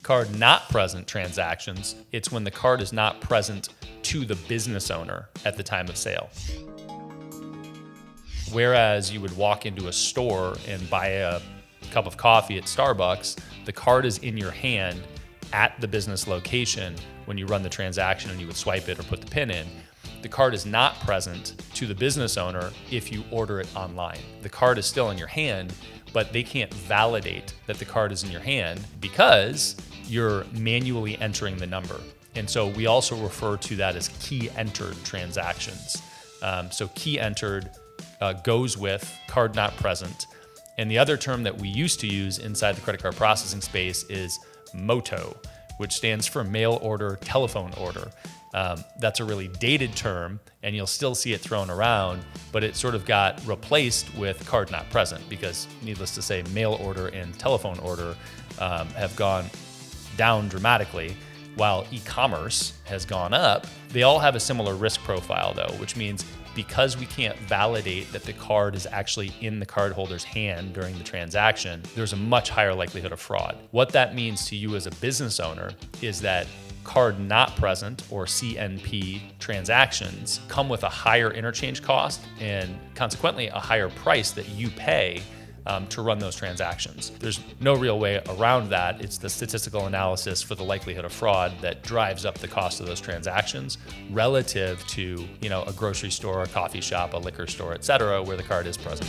Card not present transactions, it's when the card is not present to the business owner at the time of sale. Whereas you would walk into a store and buy a cup of coffee at Starbucks, the card is in your hand at the business location when you run the transaction and you would swipe it or put the PIN in. The card is not present to the business owner if you order it online. The card is still in your hand, but they can't validate that the card is in your hand because you're manually entering the number. And so we also refer to that as key entered transactions. So key entered goes with card not present. And the other term that we used to use inside the credit card processing space is MOTO, which stands for mail order, telephone order. That's a really dated term, and you'll still see it thrown around, but it sort of got replaced with card not present because, needless to say, mail order and telephone order have gone down dramatically, while e-commerce has gone up. They all have a similar risk profile, though, which means because we can't validate that the card is actually in the cardholder's hand during the transaction, there's a much higher likelihood of fraud. What that means to you as a business owner is that card not present, or CNP, transactions come with a higher interchange cost and consequently a higher price that you pay to run those transactions. There's no real way around that. It's the statistical analysis for the likelihood of fraud that drives up the cost of those transactions relative to, a grocery store, a coffee shop, a liquor store, et cetera, where the card is present.